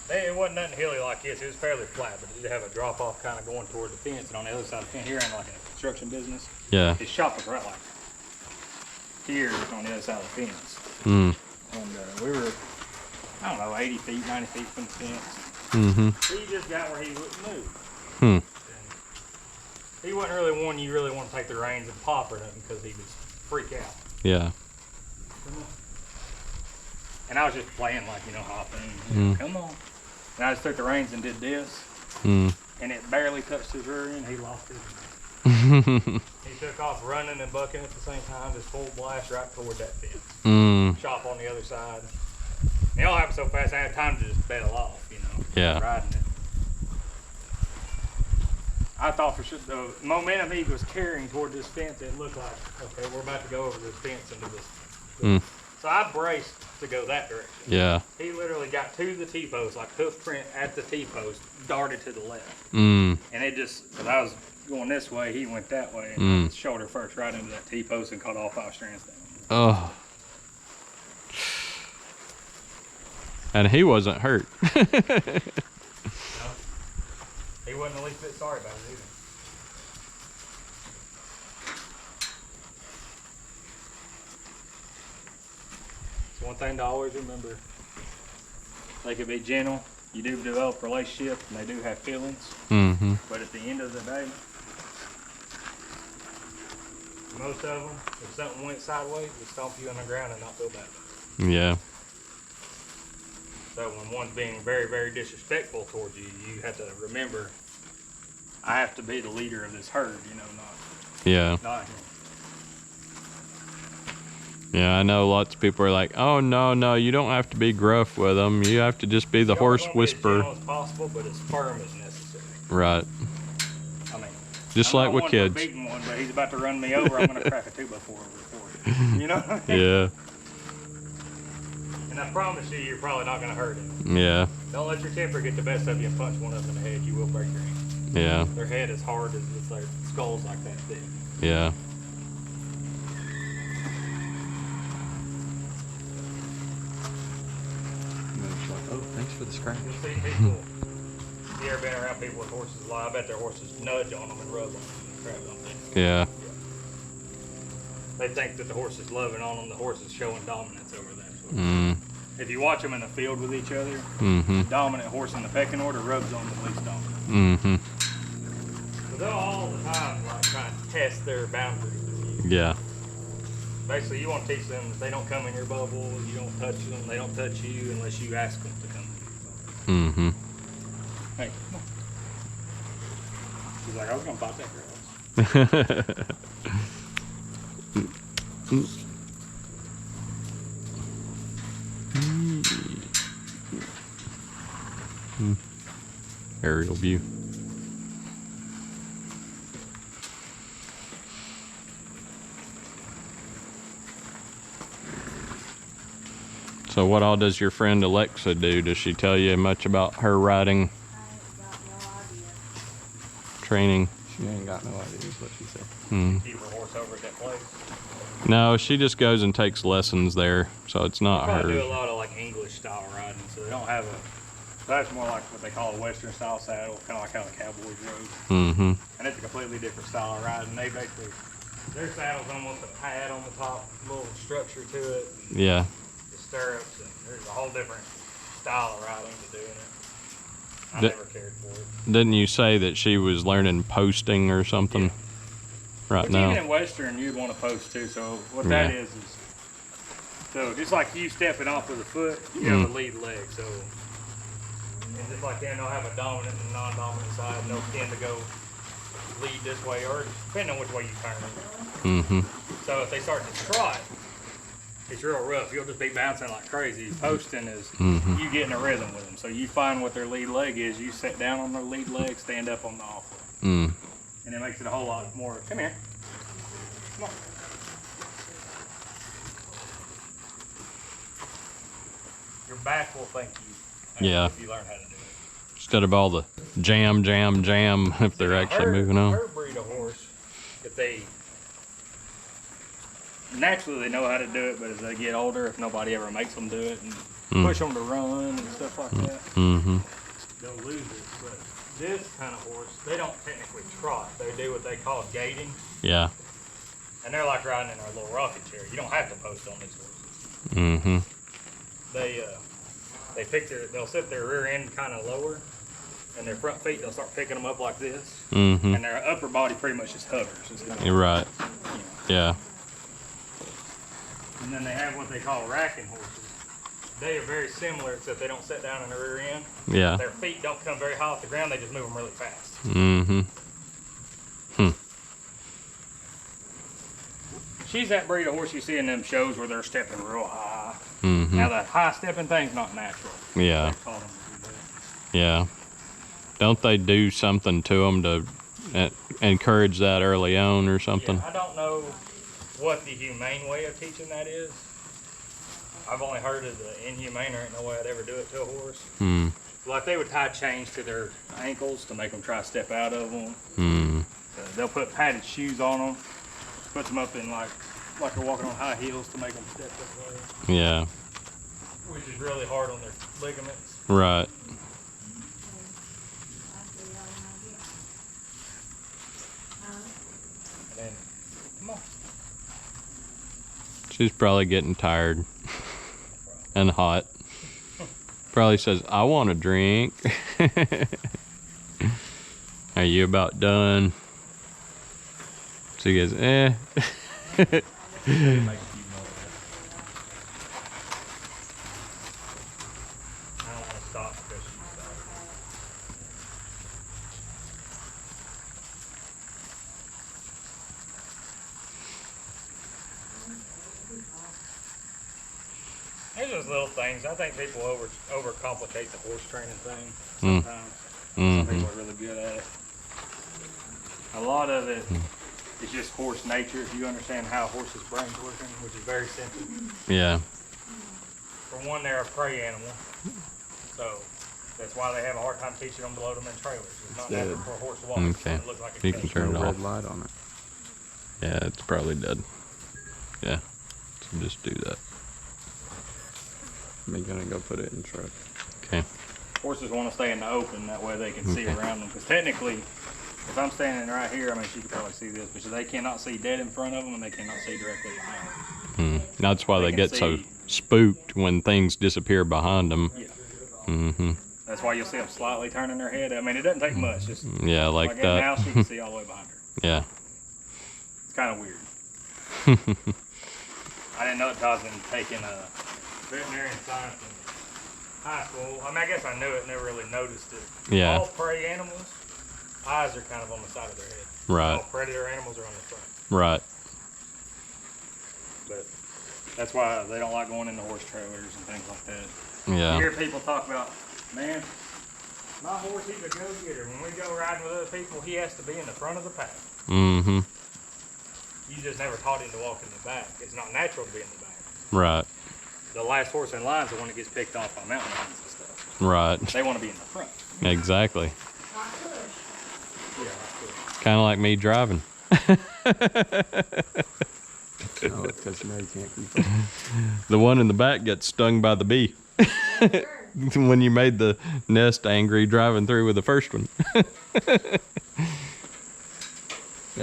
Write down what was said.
It wasn't nothing hilly like this. It was fairly flat, but it did have a drop off kind of going toward the fence. And on the other side of the fence, here in like a construction business, Yeah. his shop was right like here on the other side of the fence. Mm. And we were, I don't know, 80 feet, 90 feet from the fence. Mm-hmm. He just got where he wouldn't move. Hmm. He wasn't really one you really want to take the reins and pop or nothing because he would freak out. Yeah. And I was just playing like, hopping. Come on. And I just took the reins and did this. Mm. And it barely touched his rear end. He lost it. He took off running and bucking at the same time, just full blast right toward that fence. Mm. Shop on the other side. And it all happened so fast, I had time to just bail off, Yeah. riding it. I thought for sure the momentum he was carrying toward this fence, it looked like, okay, we're about to go over this fence into this. Mm. So I braced to go that direction. Yeah. He literally got to the T-post, like hoof print at the T-post, darted to the left. Mm. And it just, because I was going this way, he went that way, and Mm. shoulder first right into that T-post and caught all 5 strands down. Oh. And he wasn't hurt. No, he wasn't the least bit sorry about it either. It's one thing to always remember. They can be gentle. You do develop a relationship, and they do have feelings. Mm-hmm. But at the end of the day, most of them, if something went sideways, would stomp you on the ground and not feel bad about it. Yeah. So when one's being very, very disrespectful towards you, you have to remember, I have to be the leader of this herd, Yeah. not him. Yeah, I know lots of people are like, oh, no, you don't have to be gruff with them. You have to just be the You horse always wanna be as whisperer. gentle as possible, but as firm as necessary. Right. I mean, Just I'm like not with one kids. For beating one, but he's about to run me over. I'm going to crack a 2x4 over for it. You know what I mean? Yeah. And I promise you, you're probably not going to hurt him. Yeah. Don't let your temper get the best of you and punch one up in the head. You will break your hand. Yeah. Their head is hard as their skull's like that thick. Yeah. Oh, thanks for the scratch. You'll see people, you ever been around people with horses a lot, I bet their horses nudge on them and rub on them and crap on them. Yeah. They think that the horse is loving on them, the horse is showing dominance over them. So Mm. if you watch them in the field with each other, Mm-hmm. the dominant horse in the pecking order rubs on the least dominant. Mm-hmm. So they'll all the time like try to test their boundaries with you. Yeah. Basically, you want to teach them that they don't come in your bubble, you don't touch them, they don't touch you unless you ask them to come in your bubble. Mm-hmm. Hey, come on. She's like, I was going to bite that girl. Aerial view. So what all does your friend Alexa do? Does she tell you much about her riding I got no idea. training? She ain't got no idea is what she said. Hmm. Keep her horse over at that place. No, she just goes and takes lessons there, so it's not Probably do a her. lot of like English style riding, so they don't have a. That's more like what they call a Western style saddle, kind of like how the cowboys rode. Mm-hmm. And it's a completely different style of riding. They basically, their saddle's almost a pad on the top, little structure to it, and Yeah. the stirrups, and there's a whole different style of riding to doing it. I Di- never cared for it. Didn't you say that she was learning posting or something? Yeah. Right But now. even in Western, you'd want to post too. So what that Yeah. is, so just like you stepping off with a foot, you have a lead leg. So, and just like then they'll have a dominant and non-dominant side, and they'll tend to go lead this way, or depending on which way you turn it. Mm-hmm. So if they start to trot, it's real rough. You'll just be bouncing like crazy. Posting is you get in a rhythm with them. So you find what their lead leg is. You sit down on their lead leg, stand up on the off leg. Mm. And it makes it a whole lot more. Come here. Come on. Your back will thank you. Yeah. If you learn how to do it. Instead of all the jam, if they're actually moving on. Her breed of horse, if they naturally they know how to do it, but as they get older, if nobody ever makes them do it and push them to run and stuff like that, they'll lose it. But this kind of horse, they don't technically trot. They do what they call gaiting. Yeah. And they're like riding in our little rocking chair. You don't have to post on these horses. They pick they'll set their rear end kind of lower, and their front feet, they'll start picking them up like this. And their upper body pretty much just hovers. You're right. Yeah. And then they have what they call racking horses. They are very similar, except they don't sit down in the rear end. Yeah. Their feet don't come very high off the ground. They just move them really fast. She's that breed of horse you see in them shows where they're stepping real high. Now that high stepping thing's not natural. Yeah. They taught them to do that. Yeah. Don't they do something to them to encourage that early on or something? Yeah, I don't know what the humane way of teaching that is. I've only heard of the inhumane. There ain't no way I'd ever do it to a horse. Like they would tie chains to their ankles to make them try to step out of them. They'll put padded shoes on them, puts them up in like they're walking on high heels to make them step that way. Yeah. Which is really hard on their ligaments. Right. And then, come on. She's probably getting tired and hot. Probably says, I want a drink. Are you about done? She goes, eh. I don't want to stop because she's started. There's just little things. I think people overcomplicate the horse training thing sometimes. Some people are really good at it. A lot of it is just horse nature. If you understand how a horse's brain's working, which is very simple. Yeah. For one, they're a prey animal, so that's why they have a hard time teaching them to load them in trailers. It's not natural for a horse to walk. Okay. It looks like a You can cage. turn it red off. light on it. Yeah, it's probably dead. Yeah. So just do that. I'm gonna go put it in the truck. Okay. Horses want to stay in the open, that way they can see around them. Because technically, if I'm standing right here, I mean, she can probably see this, but they cannot see dead in front of them, and they cannot see directly behind them. That's why They they can get so see- spooked when things disappear behind them. Yeah. That's why you'll see them slightly turning their head. I mean, it doesn't take much. Just Yeah, like that. Now that. she can see all the way behind her. Yeah. It's kind of weird. I didn't know it until I was taking veterinarian science in high school. I mean, I guess I knew it, never really noticed it. Yeah. All prey animals, eyes are kind of on the side of their head. Right. All predator animals are on the front. Right. But that's why they don't like going into horse trailers and things like that. You Yeah. hear people talk about, man, my horse, he's a go-getter. When we go riding with other people, he has to be in the front of the pack. You just never taught him to walk in the back. It's not natural to be in the back. Right. The last horse in line is the one that gets picked off by mountain lions and stuff. Right. They want to be in the front. Exactly. Yeah, that's good. Kind of like me driving. No, it's because Mary can't keep up. The one in the back gets stung by the bee. When you made the nest angry driving through with the first one.